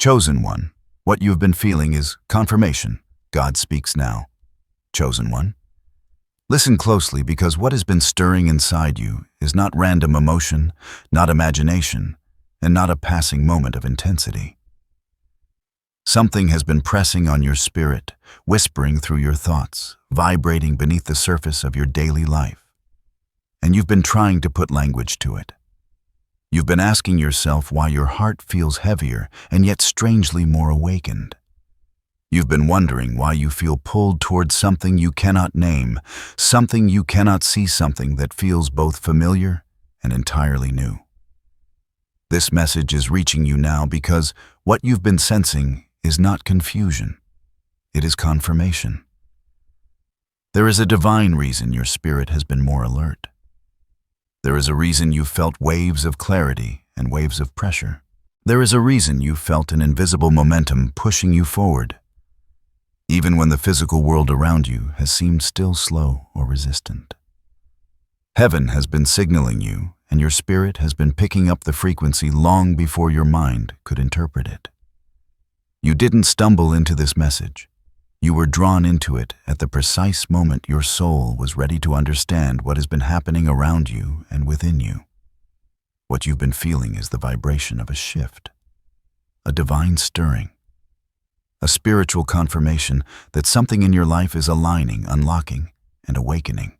Chosen one, what you have been feeling is confirmation. God speaks now. Chosen one, listen closely, because what has been stirring inside you is not random emotion, not imagination, and not a passing moment of intensity. Something has been pressing on your spirit, whispering through your thoughts, vibrating beneath the surface of your daily life. And you've been trying to put language to it. You've been asking yourself why your heart feels heavier and yet strangely more awakened. You've been wondering why you feel pulled towards something you cannot name, something you cannot see, something that feels both familiar and entirely new. This message is reaching you now because what you've been sensing is not confusion. It is confirmation. There is a divine reason your spirit has been more alert. There is a reason you've felt waves of clarity and waves of pressure. There is a reason you've felt an invisible momentum pushing you forward, even when the physical world around you has seemed still slow or resistant. Heaven has been signaling you, and your spirit has been picking up the frequency long before your mind could interpret it. You didn't stumble into this message. You were drawn into it at the precise moment your soul was ready to understand what has been happening around you and within you. What you've been feeling is the vibration of a shift, a divine stirring, a spiritual confirmation that something in your life is aligning, unlocking, and awakening.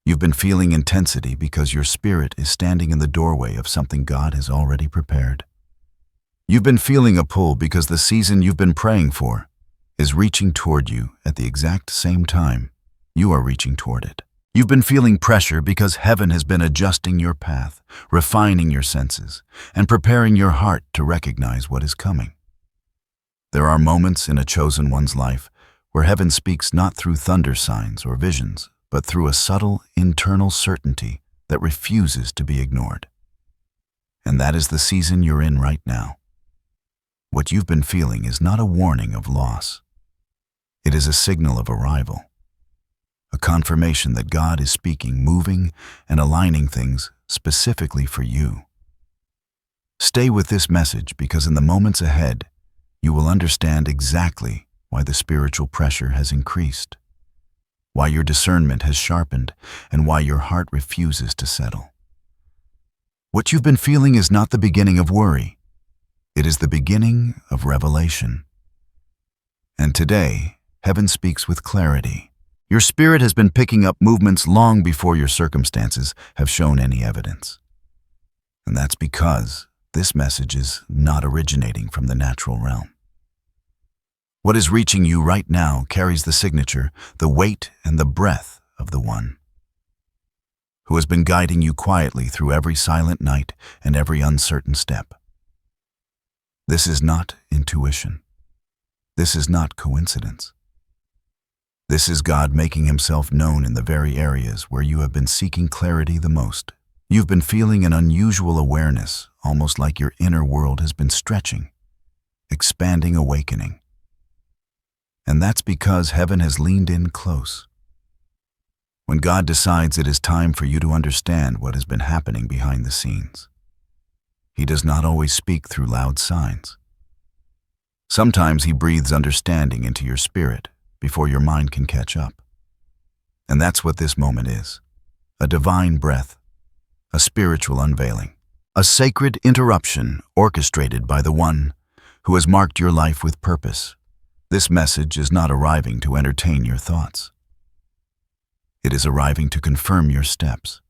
You've been feeling intensity because your spirit is standing in the doorway of something God has already prepared. You've been feeling a pull because the season you've been praying for is reaching toward you at the exact same time you are reaching toward it. You've been feeling pressure because heaven has been adjusting your path, refining your senses, and preparing your heart to recognize what is coming. There are moments in a chosen one's life where heaven speaks not through thunder signs or visions, but through a subtle internal certainty that refuses to be ignored. And that is the season you're in right now. What you've been feeling is not a warning of loss. It is a signal of arrival, a confirmation that God is speaking, moving, and aligning things specifically for you. Stay with this message, because in the moments ahead, you will understand exactly why the spiritual pressure has increased, why your discernment has sharpened, and why your heart refuses to settle. What you've been feeling is not the beginning of worry. It is the beginning of revelation. And today, heaven speaks with clarity. Your spirit has been picking up movements long before your circumstances have shown any evidence. And that's because this message is not originating from the natural realm. What is reaching you right now carries the signature, the weight, and the breath of the One who has been guiding you quietly through every silent night and every uncertain step. This is not intuition. This is not coincidence. This is God making himself known in the very areas where you have been seeking clarity the most. You've been feeling an unusual awareness, almost like your inner world has been stretching, expanding, awakening. And that's because heaven has leaned in close. When God decides it is time for you to understand what has been happening behind the scenes, he does not always speak through loud signs. Sometimes he breathes understanding into your spirit before your mind can catch up. And that's what this moment is. A divine breath, a spiritual unveiling, a sacred interruption orchestrated by the One who has marked your life with purpose. This message is not arriving to entertain your thoughts. It is arriving to confirm your steps.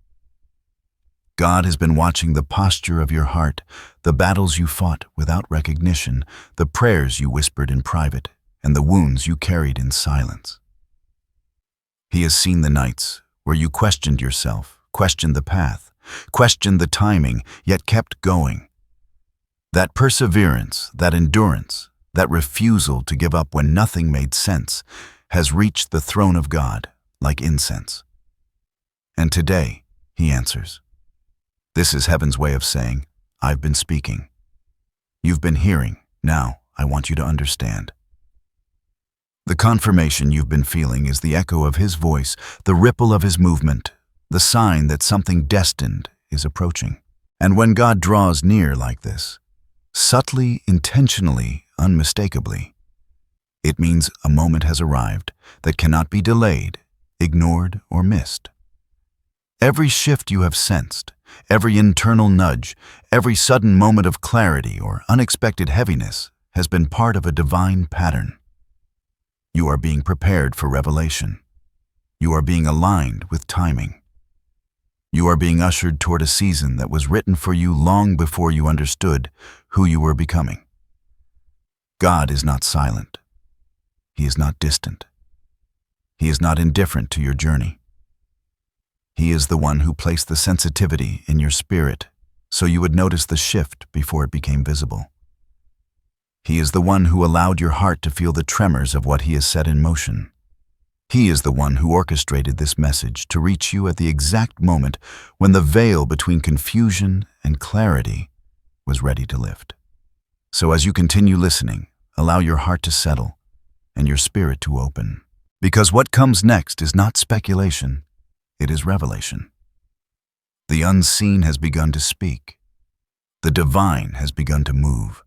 God has been watching the posture of your heart, the battles you fought without recognition, the prayers you whispered in private, and the wounds you carried in silence. He has seen the nights where you questioned yourself, questioned the path, questioned the timing, yet kept going. That perseverance, that endurance, that refusal to give up when nothing made sense has reached the throne of God like incense. And today, he answers. This is heaven's way of saying, I've been speaking. You've been hearing. Now, I want you to understand. The confirmation you've been feeling is the echo of his voice, the ripple of his movement, the sign that something destined is approaching. And when God draws near like this, subtly, intentionally, unmistakably. It means a moment has arrived that cannot be delayed, ignored, or missed. Every shift you have sensed, every internal nudge, every sudden moment of clarity or unexpected heaviness has been part of a divine pattern. You are being prepared for revelation. You are being aligned with timing. You are being ushered toward a season that was written for you long before you understood who you were becoming. God is not silent. He is not distant. He is not indifferent to your journey. He is the one who placed the sensitivity in your spirit so you would notice the shift before it became visible. He is the one who allowed your heart to feel the tremors of what he has set in motion. He is the one who orchestrated this message to reach you at the exact moment when the veil between confusion and clarity was ready to lift. So as you continue listening, allow your heart to settle and your spirit to open. Because what comes next is not speculation, it is revelation. The unseen has begun to speak. The divine has begun to move.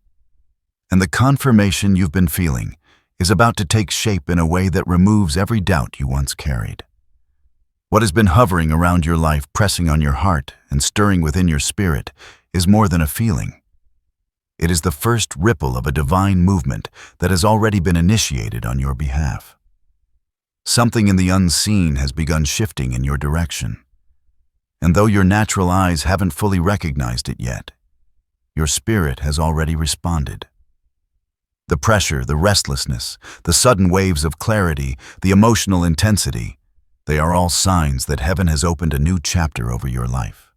And the confirmation you've been feeling is about to take shape in a way that removes every doubt you once carried. What has been hovering around your life, pressing on your heart and stirring within your spirit, is more than a feeling. It is the first ripple of a divine movement that has already been initiated on your behalf. Something in the unseen has begun shifting in your direction. And though your natural eyes haven't fully recognized it yet, your spirit has already responded. The pressure, the restlessness, the sudden waves of clarity, the emotional intensity, they are all signs that heaven has opened a new chapter over your life.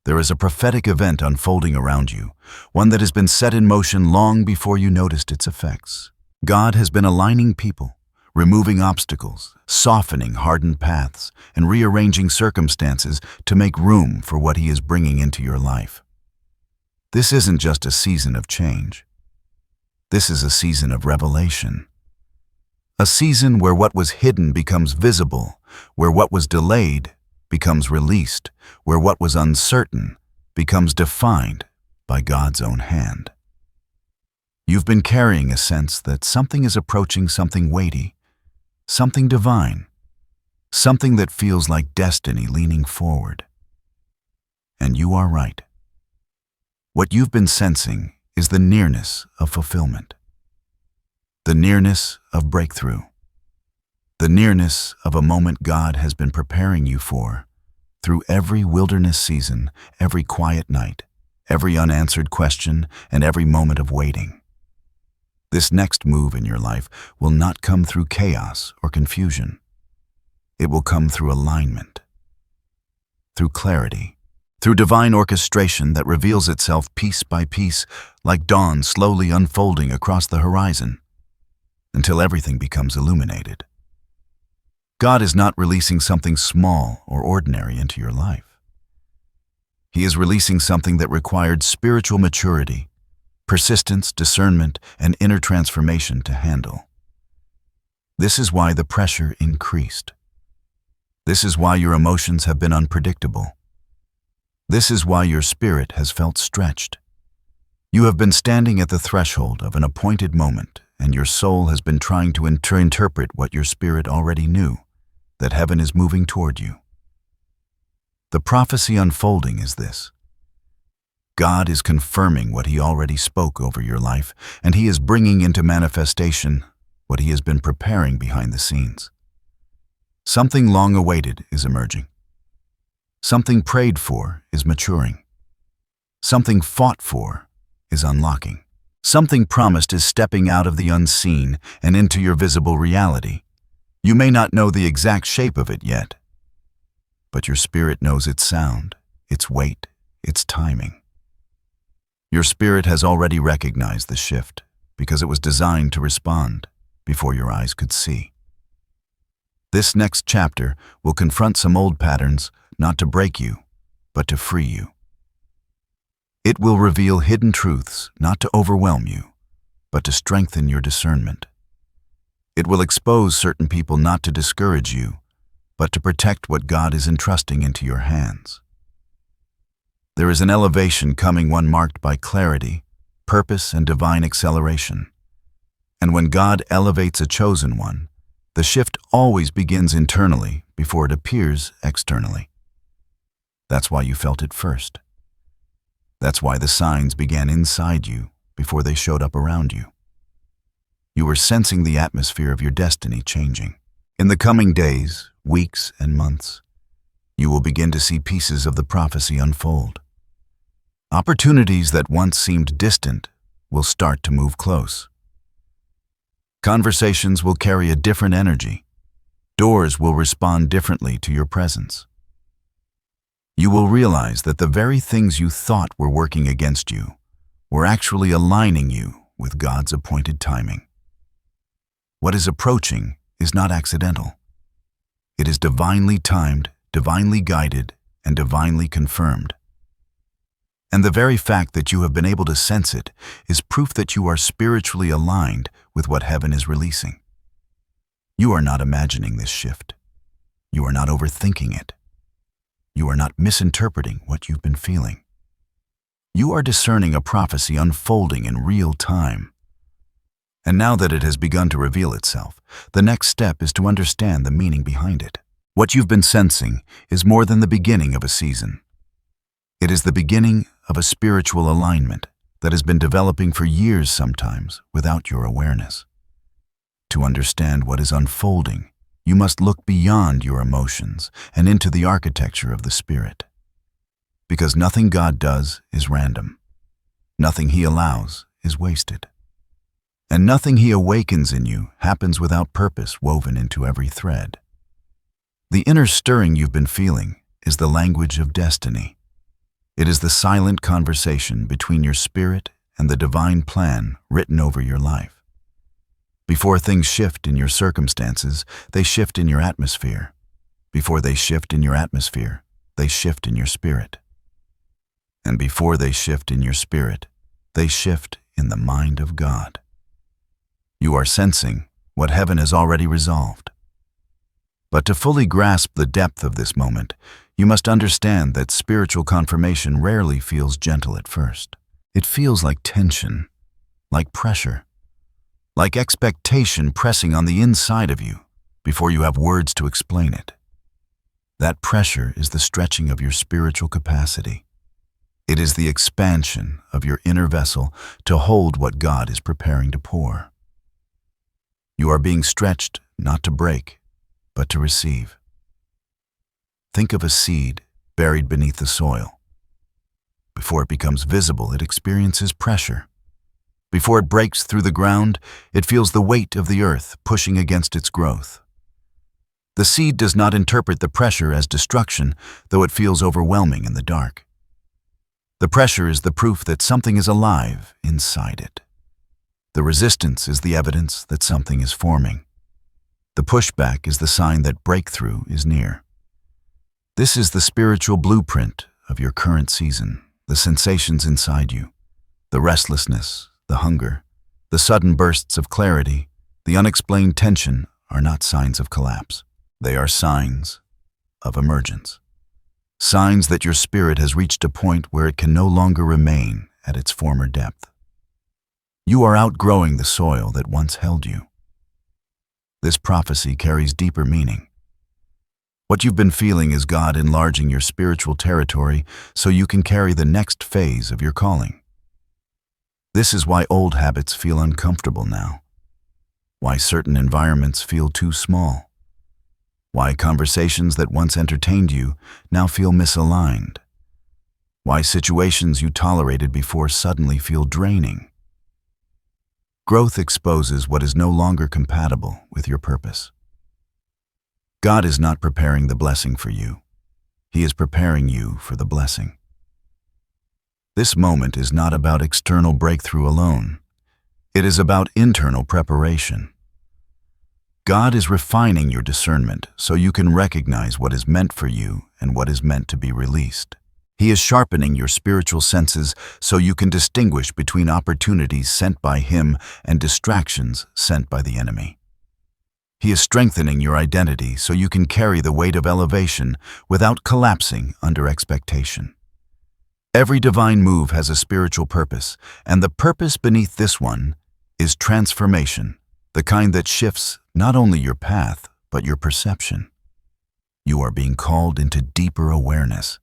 There is a prophetic event unfolding around you, one that has been set in motion long before you noticed its effects. God has been aligning people, removing obstacles, softening hardened paths, and rearranging circumstances to make room for what he is bringing into your life. This isn't just a season of change. This is a season of revelation. A season where what was hidden becomes visible, where what was delayed becomes released, where what was uncertain becomes defined by God's own hand. You've been carrying a sense that something is approaching something weighty, something divine, something that feels like destiny leaning forward. And you are right. What you've been sensing is the nearness of fulfillment, the nearness of breakthrough, the nearness of a moment God has been preparing you for through every wilderness season, every quiet night, every unanswered question, and every moment of waiting. This next move in your life will not come through chaos or confusion. It will come through alignment, through clarity, through divine orchestration that reveals itself piece by piece, like dawn slowly unfolding across the horizon, until everything becomes illuminated. God is not releasing something small or ordinary into your life. He is releasing something that required spiritual maturity, persistence, discernment, and inner transformation to handle. This is why the pressure increased. This is why your emotions have been unpredictable. This is why your spirit has felt stretched. You have been standing at the threshold of an appointed moment, and your soul has been trying to interpret what your spirit already knew, that heaven is moving toward you. The prophecy unfolding is this: God is confirming what he already spoke over your life, and he is bringing into manifestation what he has been preparing behind the scenes. Something long awaited is emerging. Something prayed for is maturing. Something fought for is unlocking. Something promised is stepping out of the unseen and into your visible reality. You may not know the exact shape of it yet, but your spirit knows its sound, its weight, its timing. Your spirit has already recognized the shift because it was designed to respond before your eyes could see. This next chapter will confront some old patterns, not to break you, but to free you. It will reveal hidden truths, not to overwhelm you, but to strengthen your discernment. It will expose certain people not to discourage you, but to protect what God is entrusting into your hands. There is an elevation coming, one marked by clarity, purpose and divine acceleration. And when God elevates a chosen one, the shift always begins internally before it appears externally. That's why you felt it first. That's why the signs began inside you before they showed up around you. You were sensing the atmosphere of your destiny changing. In the coming days, weeks, and months, you will begin to see pieces of the prophecy unfold. Opportunities that once seemed distant will start to move close. Conversations will carry a different energy. Doors will respond differently to your presence. You will realize that the very things you thought were working against you were actually aligning you with God's appointed timing. What is approaching is not accidental. It is divinely timed, divinely guided, and divinely confirmed. And the very fact that you have been able to sense it is proof that you are spiritually aligned with what heaven is releasing. You are not imagining this shift. You are not overthinking it. You are not misinterpreting what you've been feeling. You are discerning a prophecy unfolding in real time. And now that it has begun to reveal itself, the next step is to understand the meaning behind it. What you've been sensing is more than the beginning of a season. It is the beginning of a spiritual alignment that has been developing for years sometimes without your awareness. To understand what is unfolding, you must look beyond your emotions and into the architecture of the Spirit. Because nothing God does is random. Nothing He allows is wasted. And nothing He awakens in you happens without purpose woven into every thread. The inner stirring you've been feeling is the language of destiny. It is the silent conversation between your spirit and the divine plan written over your life. Before things shift in your circumstances, they shift in your atmosphere. Before they shift in your atmosphere, they shift in your spirit. And before they shift in your spirit, they shift in the mind of God. You are sensing what heaven has already resolved. But to fully grasp the depth of this moment, you must understand that spiritual confirmation rarely feels gentle at first. It feels like tension, like pressure, like expectation pressing on the inside of you before you have words to explain it. That pressure is the stretching of your spiritual capacity. It is the expansion of your inner vessel to hold what God is preparing to pour. You are being stretched not to break, but to receive. Think of a seed buried beneath the soil. Before it becomes visible, it experiences pressure. Before it breaks through the ground, it feels the weight of the earth pushing against its growth. The seed does not interpret the pressure as destruction, though it feels overwhelming in the dark. The pressure is the proof that something is alive inside it. The resistance is the evidence that something is forming. The pushback is the sign that breakthrough is near. This is the spiritual blueprint of your current season, the sensations inside you, the restlessness, the hunger, the sudden bursts of clarity, the unexplained tension are not signs of collapse. They are signs of emergence. Signs that your spirit has reached a point where it can no longer remain at its former depth. You are outgrowing the soil that once held you. This prophecy carries deeper meaning. What you've been feeling is God enlarging your spiritual territory so you can carry the next phase of your calling. This is why old habits feel uncomfortable now, why certain environments feel too small, why conversations that once entertained you now feel misaligned, why situations you tolerated before suddenly feel draining. Growth exposes what is no longer compatible with your purpose. God is not preparing the blessing for you. He is preparing you for the blessing. This moment is not about external breakthrough alone. It is about internal preparation. God is refining your discernment so you can recognize what is meant for you and what is meant to be released. He is sharpening your spiritual senses so you can distinguish between opportunities sent by Him and distractions sent by the enemy. He is strengthening your identity so you can carry the weight of elevation without collapsing under expectation. Every divine move has a spiritual purpose, and the purpose beneath this one is transformation, the kind that shifts not only your path, but your perception. You are being called into deeper awareness,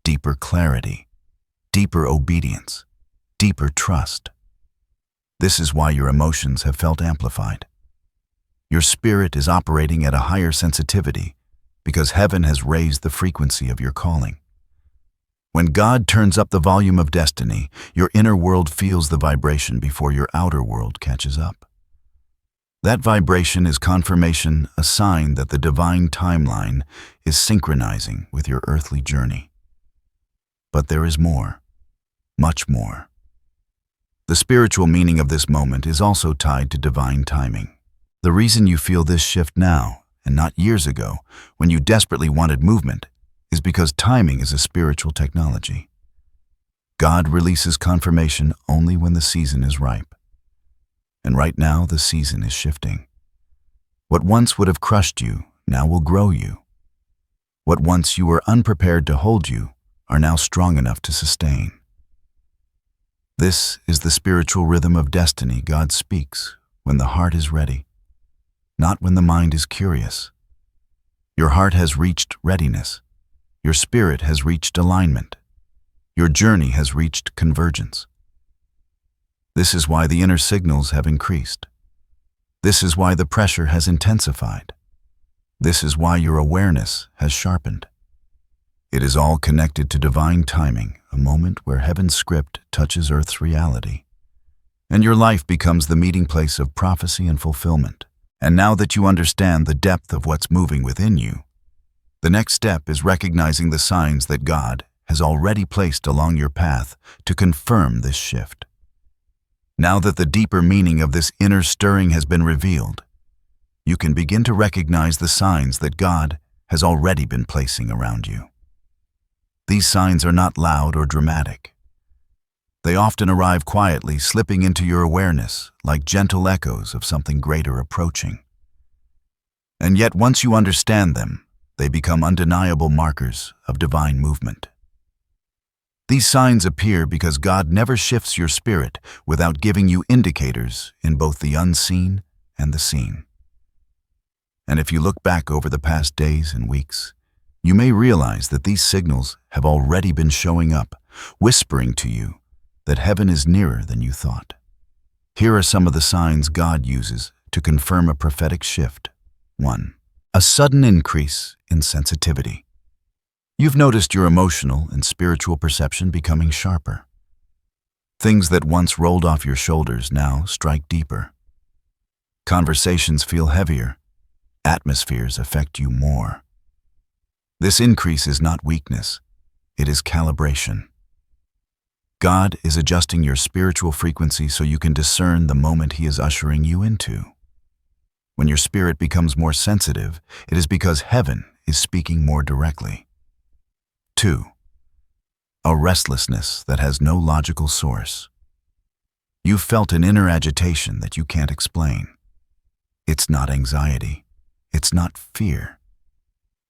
deeper clarity, deeper obedience, deeper trust. This is why your emotions have felt amplified. Your spirit is operating at a higher sensitivity because heaven has raised the frequency of your calling. When God turns up the volume of destiny, your inner world feels the vibration before your outer world catches up. That vibration is confirmation, a sign that the divine timeline is synchronizing with your earthly journey. But there is more, much more. The spiritual meaning of this moment is also tied to divine timing. The reason you feel this shift now, and not years ago, when you desperately wanted movement, is because timing is a spiritual technology. God releases confirmation only when the season is ripe. And right now, the season is shifting. What once would have crushed you now will grow you. What once you were unprepared to hold you are now strong enough to sustain. This is the spiritual rhythm of destiny. God speaks when the heart is ready, not when the mind is curious. Your heart has reached readiness. Your spirit has reached alignment. Your journey has reached convergence. This is why the inner signals have increased. This is why the pressure has intensified. This is why your awareness has sharpened. It is all connected to divine timing, a moment where heaven's script touches earth's reality. And your life becomes the meeting place of prophecy and fulfillment. And now that you understand the depth of what's moving within you, the next step is recognizing the signs that God has already placed along your path to confirm this shift. Now that the deeper meaning of this inner stirring has been revealed, you can begin to recognize the signs that God has already been placing around you. These signs are not loud or dramatic. They often arrive quietly, slipping into your awareness like gentle echoes of something greater approaching. And yet, once you understand them, they become undeniable markers of divine movement. These signs appear because God never shifts your spirit without giving you indicators in both the unseen and the seen. And if you look back over the past days and weeks, you may realize that these signals have already been showing up, whispering to you that heaven is nearer than you thought. Here are some of the signs God uses to confirm a prophetic shift. 1. A sudden increase in sensitivity. You've noticed your emotional and spiritual perception becoming sharper. Things that once rolled off your shoulders now strike deeper. Conversations feel heavier. Atmospheres affect you more. This increase is not weakness, it is calibration. God is adjusting your spiritual frequency so you can discern the moment He is ushering you into. When your spirit becomes more sensitive, it is because heaven is speaking more directly. 2. A restlessness that has no logical source. You've felt an inner agitation that you can't explain. It's not anxiety. It's not fear.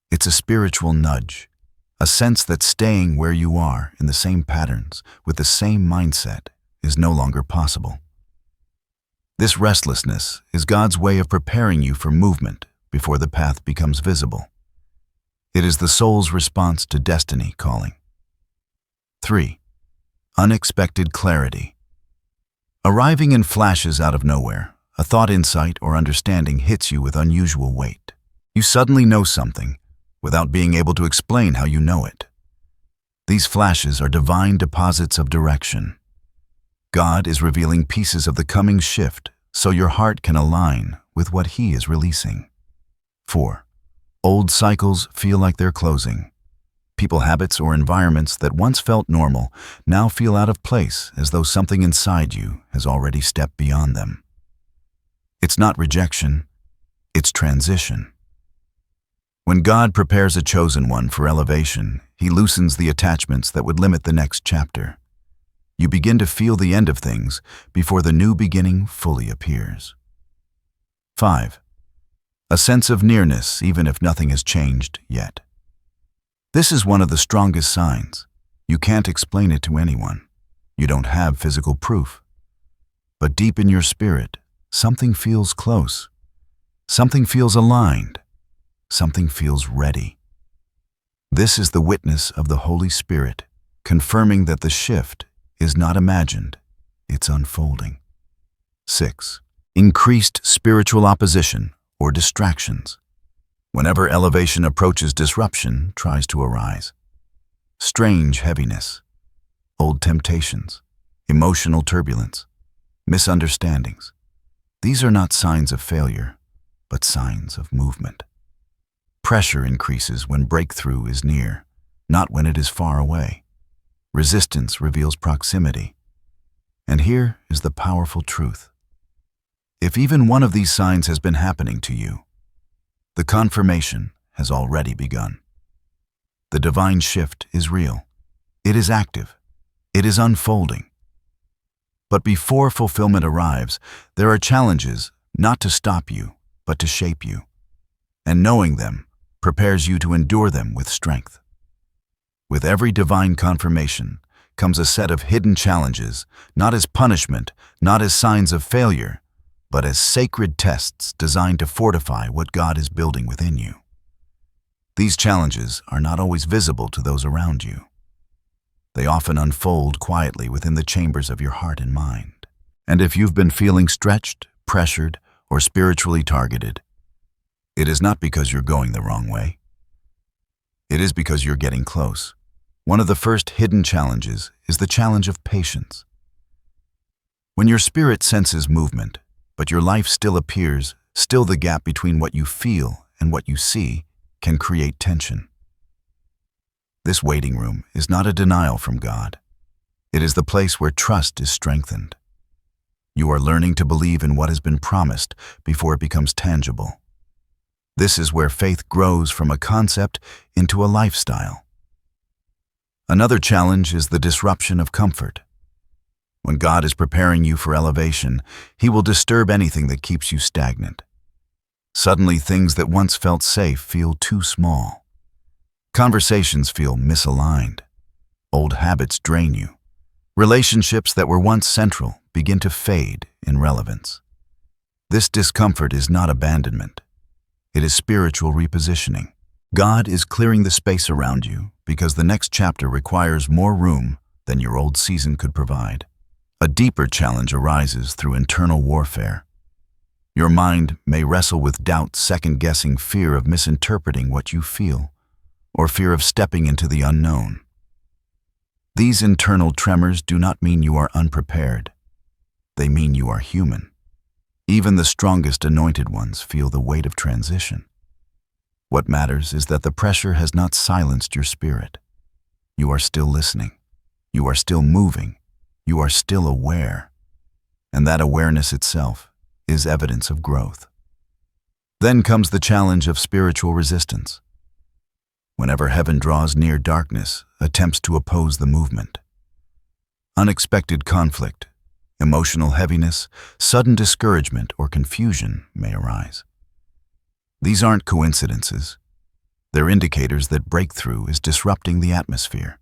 It's a spiritual nudge, a sense that staying where you are in the same patterns with the same mindset is no longer possible. This restlessness is God's way of preparing you for movement before the path becomes visible. It is the soul's response to destiny calling. 3. Unexpected clarity. Arriving in flashes out of nowhere, a thought, insight, or understanding hits you with unusual weight. You suddenly know something without being able to explain how you know it. These flashes are divine deposits of direction. God is revealing pieces of the coming shift so your heart can align with what He is releasing. 4. Old cycles feel like they're closing. People, habits, or environments that once felt normal now feel out of place, as though something inside you has already stepped beyond them. It's not rejection, it's transition. When God prepares a chosen one for elevation, He loosens the attachments that would limit the next chapter. You begin to feel the end of things before the new beginning fully appears. 5. A sense of nearness even if nothing has changed yet. This is one of the strongest signs. You can't explain it to anyone. You don't have physical proof. But deep in your spirit, something feels close. Something feels aligned. Something feels ready. This is the witness of the Holy Spirit, confirming that the shift is not imagined, it's unfolding. 6. Increased spiritual opposition or distractions. Whenever elevation approaches, disruption tries to arise. Strange heaviness, old temptations, emotional turbulence, misunderstandings. These are not signs of failure, but signs of movement. Pressure increases when breakthrough is near, not when it is far away. Resistance reveals proximity. And here is the powerful truth. If even one of these signs has been happening to you, the confirmation has already begun. The divine shift is real. It is active. It is unfolding. But before fulfillment arrives, there are challenges not to stop you, but to shape you. And knowing them prepares you to endure them with strength. With every divine confirmation comes a set of hidden challenges, not as punishment, not as signs of failure, but as sacred tests designed to fortify what God is building within you. These challenges are not always visible to those around you. They often unfold quietly within the chambers of your heart and mind. And if you've been feeling stretched, pressured, or spiritually targeted, it is not because you're going the wrong way. It is because you're getting close. One of the first hidden challenges is the challenge of patience. When your spirit senses movement, but your life still appears, still the gap between what you feel and what you see can create tension. This waiting room is not a denial from God. It is the place where trust is strengthened. You are learning to believe in what has been promised before it becomes tangible. This is where faith grows from a concept into a lifestyle. Another challenge is the disruption of comfort. When God is preparing you for elevation, He will disturb anything that keeps you stagnant. Suddenly, things that once felt safe feel too small. Conversations feel misaligned. Old habits drain you. Relationships that were once central begin to fade in relevance. This discomfort is not abandonment. It is spiritual repositioning. God is clearing the space around you because the next chapter requires more room than your old season could provide. A deeper challenge arises through internal warfare. Your mind may wrestle with doubt, second-guessing, fear of misinterpreting what you feel, or fear of stepping into the unknown. These internal tremors do not mean you are unprepared. They mean you are human. Even the strongest anointed ones feel the weight of transition. What matters is that the pressure has not silenced your spirit. You are still listening. You are still moving. You are still aware. And that awareness itself is evidence of growth. Then comes the challenge of spiritual resistance. Whenever heaven draws near, darkness attempts to oppose the movement. Unexpected conflict, emotional heaviness, sudden discouragement, or confusion may arise. These aren't coincidences. They're indicators that breakthrough is disrupting the atmosphere.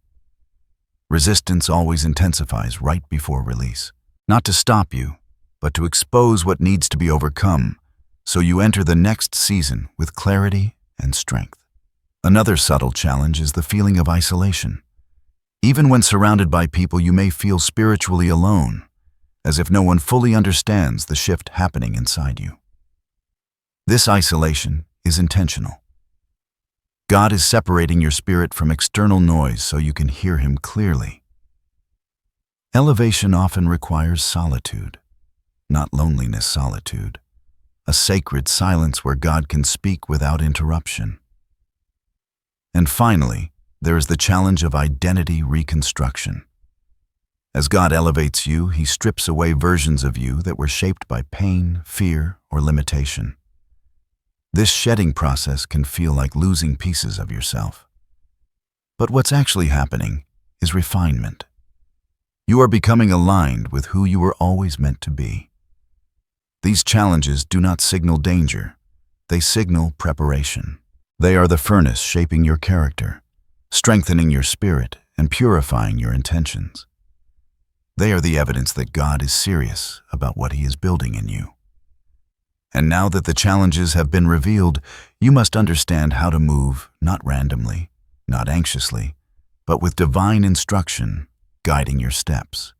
Resistance always intensifies right before release, not to stop you, but to expose what needs to be overcome, so you enter the next season with clarity and strength. Another subtle challenge is the feeling of isolation. Even when surrounded by people, you may feel spiritually alone, as if no one fully understands the shift happening inside you. This isolation is intentional. God is separating your spirit from external noise so you can hear Him clearly. Elevation often requires solitude, not loneliness solitude, a sacred silence where God can speak without interruption. And finally, there is the challenge of identity reconstruction. As God elevates you, He strips away versions of you that were shaped by pain, fear, or limitation. This shedding process can feel like losing pieces of yourself. But what's actually happening is refinement. You are becoming aligned with who you were always meant to be. These challenges do not signal danger. They signal preparation. They are the furnace shaping your character, strengthening your spirit, and purifying your intentions. They are the evidence that God is serious about what He is building in you. And now that the challenges have been revealed, you must understand how to move, not randomly, not anxiously, but with divine instruction guiding your steps.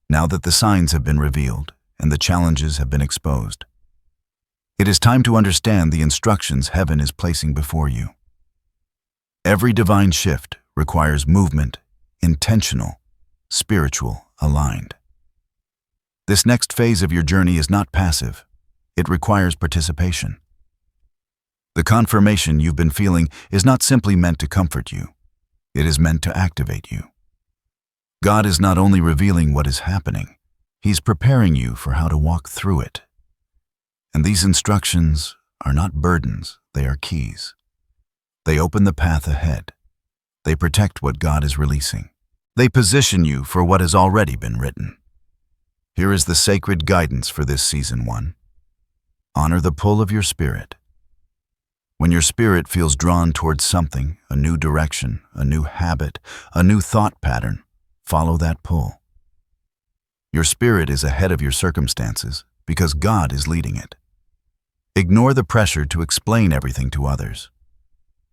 Now that the signs have been revealed and the challenges have been exposed, it is time to understand the instructions heaven is placing before you. Every divine shift requires movement, intentional, spiritual, aligned. This next phase of your journey is not passive. It requires participation. The confirmation you've been feeling is not simply meant to comfort you. It is meant to activate you. God is not only revealing what is happening, He's preparing you for how to walk through it. And these instructions are not burdens, they are keys. They open the path ahead. They protect what God is releasing. They position you for what has already been written. Here is the sacred guidance for this season 1. Honor the pull of your spirit. When your spirit feels drawn towards something, a new direction, a new habit, a new thought pattern, follow that pull. Your spirit is ahead of your circumstances because God is leading it. Ignore the pressure to explain everything to others.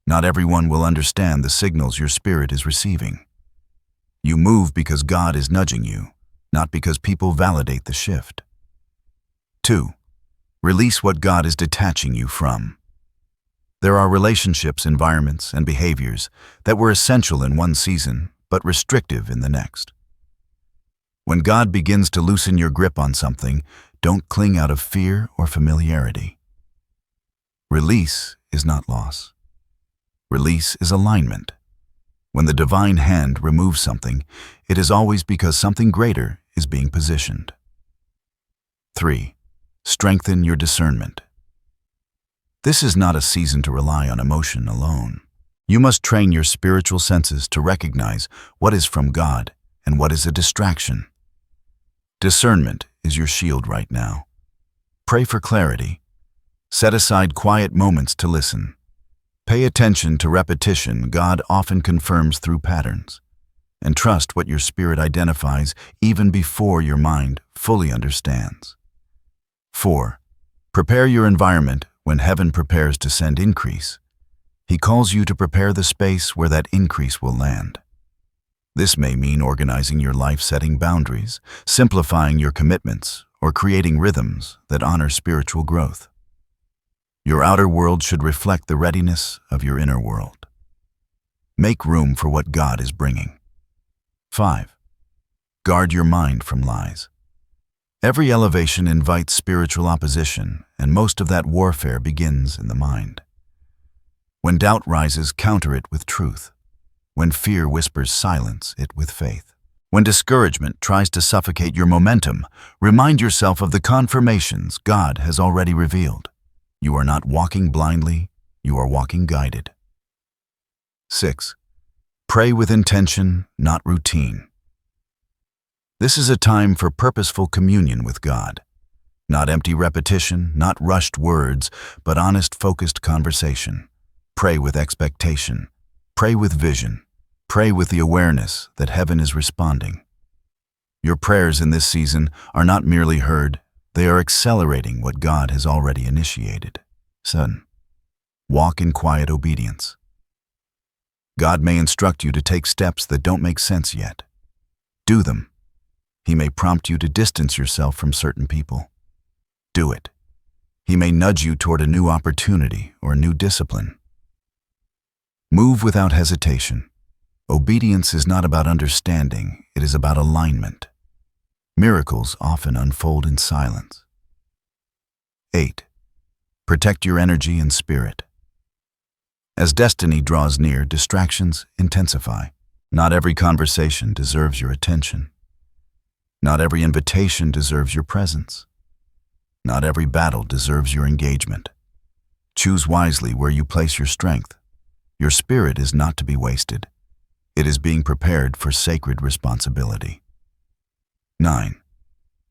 Not everyone will understand the signals your spirit is receiving. You move because God is nudging you, not because people validate the shift. 2. Release what God is detaching you from. There are relationships, environments, and behaviors that were essential in one season, but restrictive in the next. When God begins to loosen your grip on something, don't cling out of fear or familiarity. Release is not loss. Release is alignment. When the divine hand removes something, it is always because something greater is being positioned. 3. Strengthen your discernment. This is not a season to rely on emotion alone. You must train your spiritual senses to recognize what is from God and what is a distraction. Discernment is your shield right now. Pray for clarity. Set aside quiet moments to listen. Pay attention to repetition God often confirms through patterns. And trust what your spirit identifies even before your mind fully understands. 4. Prepare your environment when heaven prepares to send increase. He calls you to prepare the space where that increase will land. This may mean organizing your life, setting boundaries, simplifying your commitments, or creating rhythms that honor spiritual growth. Your outer world should reflect the readiness of your inner world. Make room for what God is bringing. 5. Guard your mind from lies. Every elevation invites spiritual opposition, and most of that warfare begins in the mind. When doubt rises, counter it with truth. When fear whispers, silence it with faith. When discouragement tries to suffocate your momentum, remind yourself of the confirmations God has already revealed. You are not walking blindly, you are walking guided. 6. Pray with intention, not routine. This is a time for purposeful communion with God. Not empty repetition, not rushed words, but honest, focused conversation. Pray with expectation. Pray with vision. Pray with the awareness that heaven is responding. Your prayers in this season are not merely heard, they are accelerating what God has already initiated. 7. Walk in quiet obedience. God may instruct you to take steps that don't make sense yet. Do them. He may prompt you to distance yourself from certain people. Do it. He may nudge you toward a new opportunity or a new discipline. Move without hesitation. Obedience is not about understanding, it is about alignment. Miracles often unfold in silence. 8. Protect your energy and spirit. As destiny draws near, distractions intensify. Not every conversation deserves your attention. Not every invitation deserves your presence. Not every battle deserves your engagement. Choose wisely where you place your strength. Your spirit is not to be wasted. It is being prepared for sacred responsibility. 9.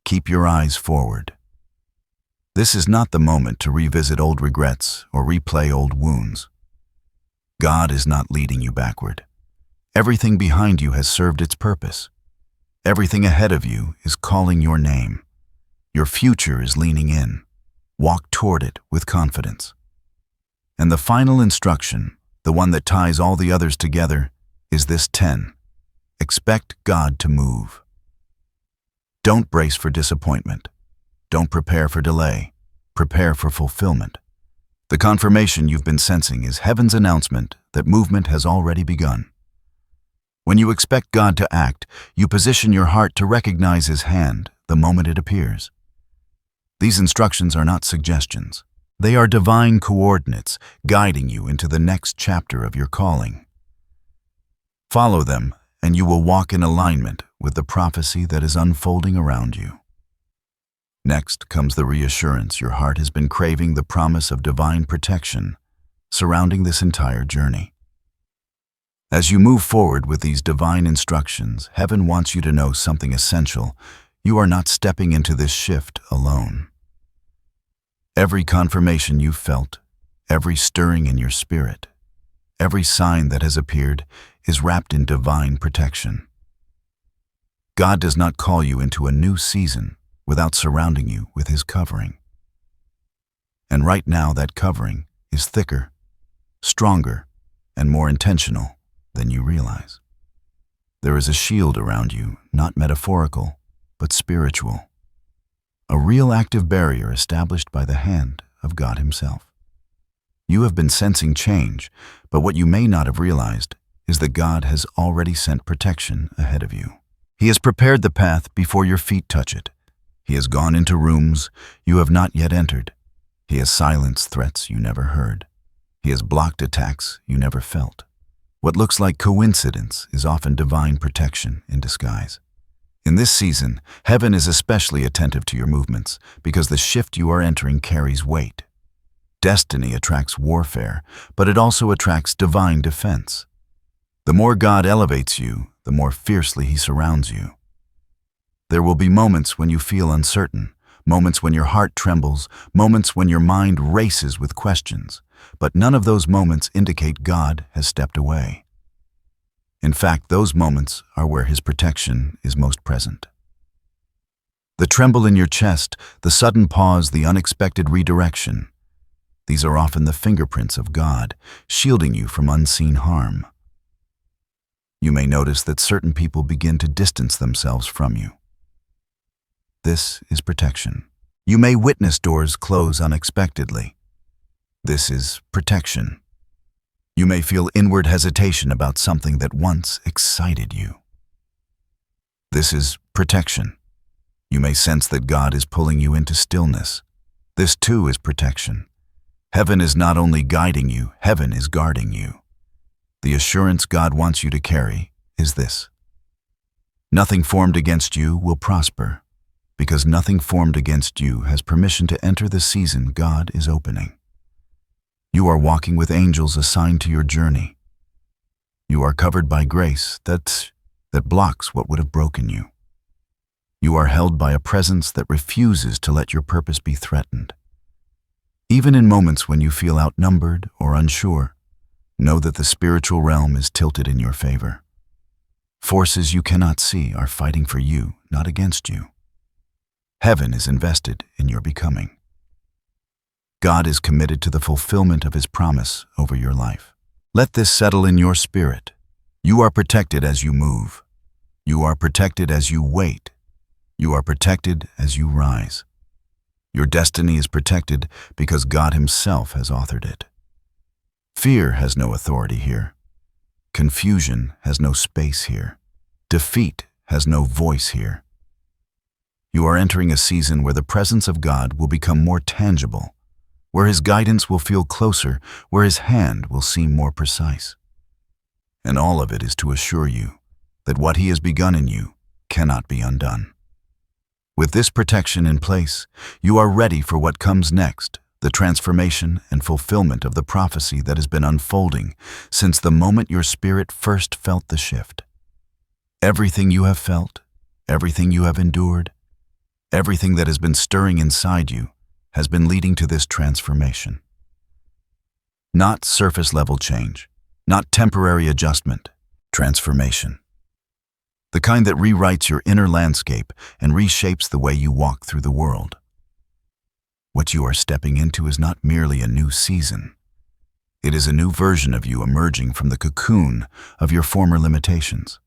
Keep your eyes forward. This is not the moment to revisit old regrets or replay old wounds. God is not leading you backward. Everything behind you has served its purpose. Everything ahead of you is calling your name. Your future is leaning in. Walk toward it with confidence. And the final instruction, the one that ties all the others together, is this 10. Expect God to move. Don't brace for disappointment. Don't prepare for delay. Prepare for fulfillment. The confirmation you've been sensing is heaven's announcement that movement has already begun. When you expect God to act, you position your heart to recognize His hand the moment it appears. These instructions are not suggestions. They are divine coordinates guiding you into the next chapter of your calling. Follow them, and you will walk in alignment with the prophecy that is unfolding around you. Next comes the reassurance your heart has been craving, the promise of divine protection surrounding this entire journey. As you move forward with these divine instructions, heaven wants you to know something essential. You are not stepping into this shift alone. Every confirmation you've felt, every stirring in your spirit, every sign that has appeared is wrapped in divine protection. God does not call you into a new season without surrounding you with His covering. And right now that covering is thicker, stronger, and more intentional than you realize. There is a shield around you, not metaphorical, but spiritual. A real active barrier established by the hand of God Himself. You have been sensing change, but what you may not have realized is that God has already sent protection ahead of you. He has prepared the path before your feet touch it. He has gone into rooms you have not yet entered. He has silenced threats you never heard. He has blocked attacks you never felt. What looks like coincidence is often divine protection in disguise. In this season, heaven is especially attentive to your movements because the shift you are entering carries weight. Destiny attracts warfare, but it also attracts divine defense. The more God elevates you, the more fiercely He surrounds you. There will be moments when you feel uncertain, moments when your heart trembles, moments when your mind races with questions, but none of those moments indicate God has stepped away. In fact, those moments are where His protection is most present. The tremble in your chest, the sudden pause, the unexpected redirection, these are often the fingerprints of God, shielding you from unseen harm. You may notice that certain people begin to distance themselves from you. This is protection. You may witness doors close unexpectedly. This is protection. You may feel inward hesitation about something that once excited you. This is protection. You may sense that God is pulling you into stillness. This too is protection. Heaven is not only guiding you, heaven is guarding you. The assurance God wants you to carry is this: nothing formed against you will prosper, because nothing formed against you has permission to enter the season God is opening. You are walking with angels assigned to your journey. You are covered by grace that blocks what would have broken you. You are held by a presence that refuses to let your purpose be threatened. Even in moments when you feel outnumbered or unsure, know that the spiritual realm is tilted in your favor. Forces you cannot see are fighting for you, not against you. Heaven is invested in your becoming. God is committed to the fulfillment of His promise over your life. Let this settle in your spirit. You are protected as you move. You are protected as you wait. You are protected as you rise. Your destiny is protected because God Himself has authored it. Fear has no authority here. Confusion has no space here. Defeat has no voice here. You are entering a season where the presence of God will become more tangible, where His guidance will feel closer, where His hand will seem more precise. And all of it is to assure you that what He has begun in you cannot be undone. With this protection in place, you are ready for what comes next, the transformation and fulfillment of the prophecy that has been unfolding since the moment your spirit first felt the shift. Everything you have felt, everything you have endured, everything that has been stirring inside you has been leading to this transformation. Not surface-level change, not temporary adjustment, Transformation. The kind that rewrites your inner landscape and reshapes the way you walk through the world. What you are stepping into is not merely a new season. It is a new version of you emerging from the cocoon of your former limitations.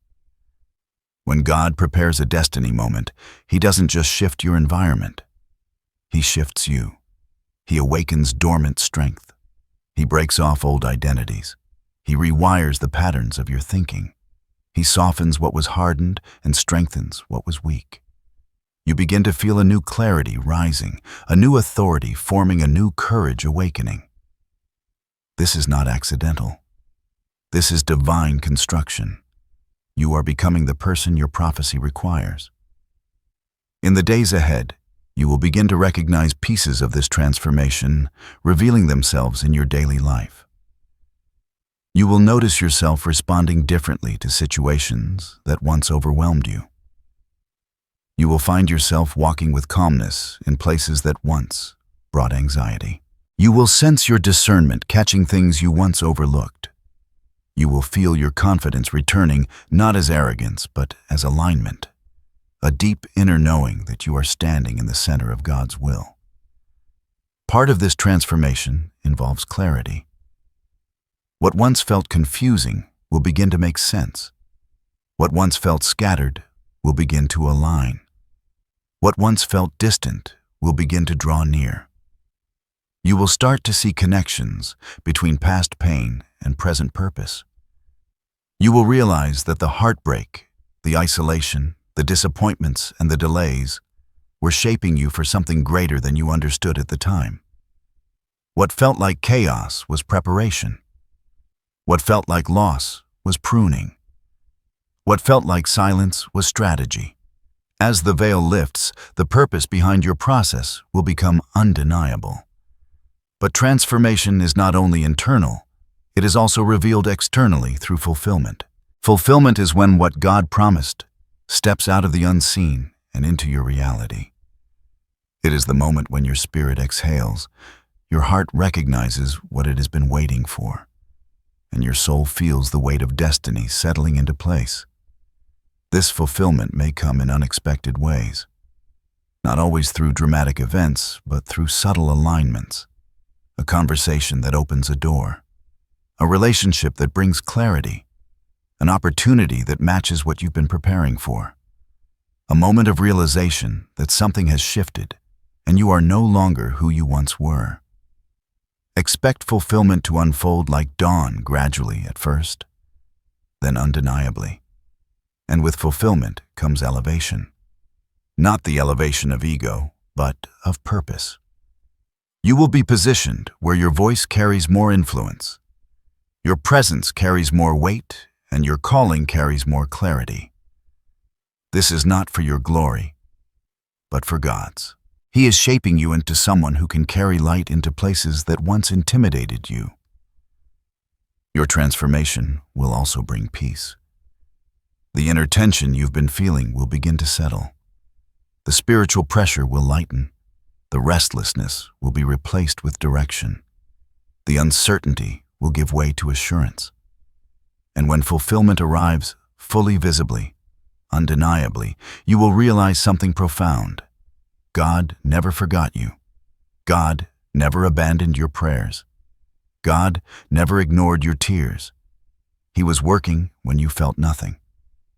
When God prepares a destiny moment, He doesn't just shift your environment. He shifts you. He awakens dormant strength. He breaks off old identities. He rewires the patterns of your thinking. He softens what was hardened and strengthens what was weak. You begin to feel a new clarity rising, a new authority forming, a new courage awakening. This is not accidental. This is divine construction. You are becoming the person your prophecy requires. In the days ahead, you will begin to recognize pieces of this transformation revealing themselves in your daily life. You will notice yourself responding differently to situations that once overwhelmed you. You will find yourself walking with calmness in places that once brought anxiety. You will sense your discernment catching things you once overlooked. You will feel your confidence returning not as arrogance, but as alignment, a deep inner knowing that you are standing in the center of God's will. Part of this transformation involves clarity. What once felt confusing will begin to make sense. What once felt scattered will begin to align. What once felt distant will begin to draw near. You will start to see connections between past pain and present purpose. You will realize that the heartbreak, the isolation, the disappointments, and the delays were shaping you for something greater than you understood at the time. What felt like chaos was preparation. What felt like loss was pruning. What felt like silence was strategy. As the veil lifts, the purpose behind your process will become undeniable. But transformation is not only internal, it is also revealed externally through fulfillment. Fulfillment is when what God promised steps out of the unseen and into your reality. It is the moment when your spirit exhales, your heart recognizes what it has been waiting for, and your soul feels the weight of destiny settling into place. This fulfillment may come in unexpected ways, not always through dramatic events, but through subtle alignments. A conversation that opens a door, a relationship that brings clarity, an opportunity that matches what you've been preparing for, a moment of realization that something has shifted and you are no longer who you once were. Expect fulfillment to unfold like dawn, gradually at first, then undeniably. And with fulfillment comes elevation. Not the elevation of ego, but of purpose. You will be positioned where your voice carries more influence, your presence carries more weight, and your calling carries more clarity. This is not for your glory, but for God's. He is shaping you into someone who can carry light into places that once intimidated you. Your transformation will also bring peace. The inner tension you've been feeling will begin to settle. The spiritual pressure will lighten. The restlessness will be replaced with direction. The uncertainty will give way to assurance. And when fulfillment arrives, fully visibly, undeniably, you will realize something profound. God never forgot you. God never abandoned your prayers. God never ignored your tears. He was working when you felt nothing.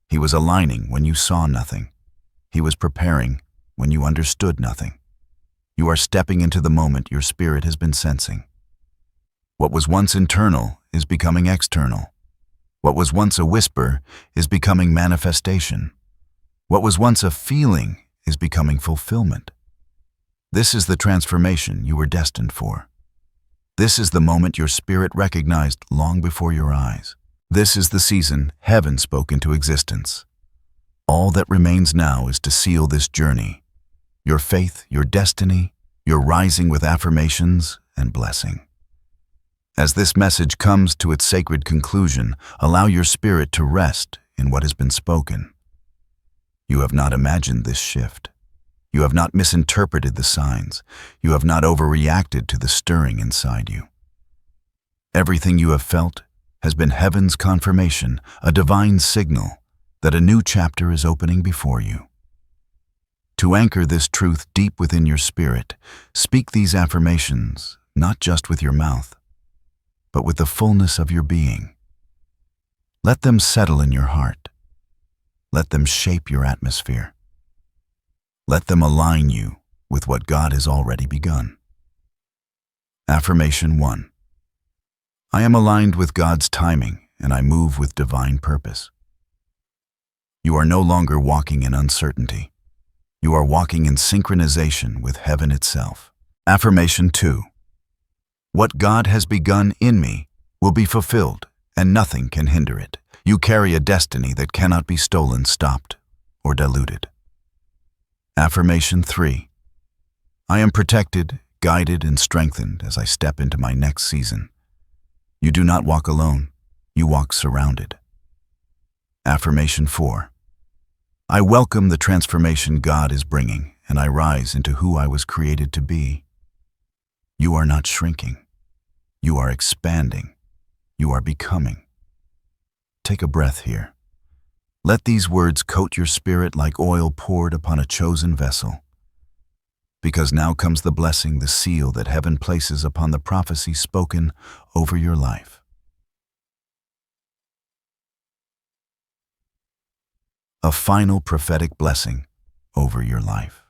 He was aligning when you saw nothing. He was preparing when you understood nothing. You are stepping into the moment your spirit has been sensing. What was once internal is becoming external. What was once a whisper is becoming manifestation. What was once a feeling is becoming fulfillment. This is the transformation you were destined for. This is the moment your spirit recognized long before your eyes. This is the season heaven spoke into existence. All that remains now is to seal this journey. Your faith, your destiny, your rising with affirmations and blessing. As this message comes to its sacred conclusion, allow your spirit to rest in what has been spoken. You have not imagined this shift. You have not misinterpreted the signs. You have not overreacted to the stirring inside you. Everything you have felt has been heaven's confirmation, a divine signal that a new chapter is opening before you. To anchor this truth deep within your spirit, speak these affirmations not just with your mouth, but with the fullness of your being. Let them settle in your heart. Let them shape your atmosphere. Let them align you with what God has already begun. Affirmation 1. I am aligned with God's timing, and I move with divine purpose. You are no longer walking in uncertainty. You are walking in synchronization with heaven itself. Affirmation 2. What God has begun in me will be fulfilled, and nothing can hinder it. You carry a destiny that cannot be stolen, stopped, or diluted. Affirmation 3. I am protected, guided, and strengthened as I step into my next season. You do not walk alone, you walk surrounded. Affirmation 4. I welcome the transformation God is bringing, and I rise into who I was created to be. You are not shrinking. You are expanding. You are becoming. Take a breath here. Let these words coat your spirit like oil poured upon a chosen vessel. Because now comes the blessing, the seal that heaven places upon the prophecy spoken over your life. A final prophetic blessing over your life.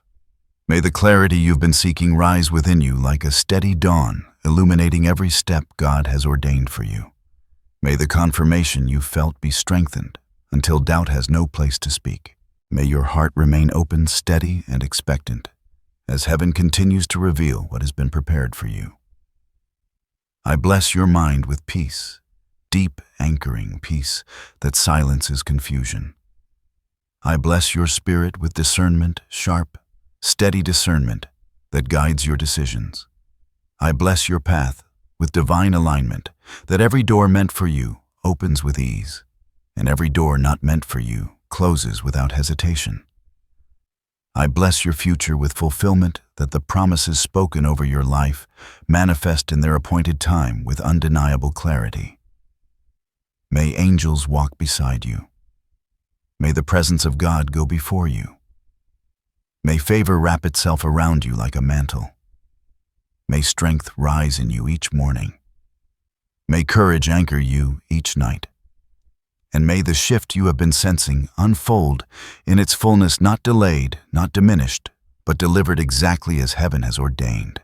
May the clarity you've been seeking rise within you like a steady dawn, illuminating every step God has ordained for you. May the confirmation you felt be strengthened until doubt has no place to speak. May your heart remain open, steady, and expectant as heaven continues to reveal what has been prepared for you. I bless your mind with peace, deep, anchoring peace that silences confusion. I bless your spirit with discernment, sharp, steady discernment that guides your decisions. I bless your path with divine alignment, that every door meant for you opens with ease, and every door not meant for you closes without hesitation. I bless your future with fulfillment, that the promises spoken over your life manifest in their appointed time with undeniable clarity. May angels walk beside you. May the presence of God go before you. May favor wrap itself around you like a mantle. May strength rise in you each morning. May courage anchor you each night. And may the shift you have been sensing unfold in its fullness, not delayed, not diminished, but delivered exactly as heaven has ordained.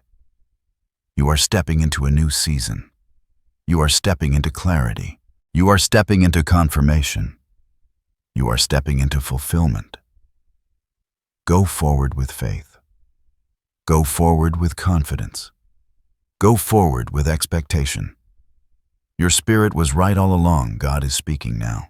You are stepping into a new season. You are stepping into clarity. You are stepping into confirmation. You are stepping into fulfillment. Go forward with faith. Go forward with confidence. Go forward with expectation. Your spirit was right all along. God is speaking now.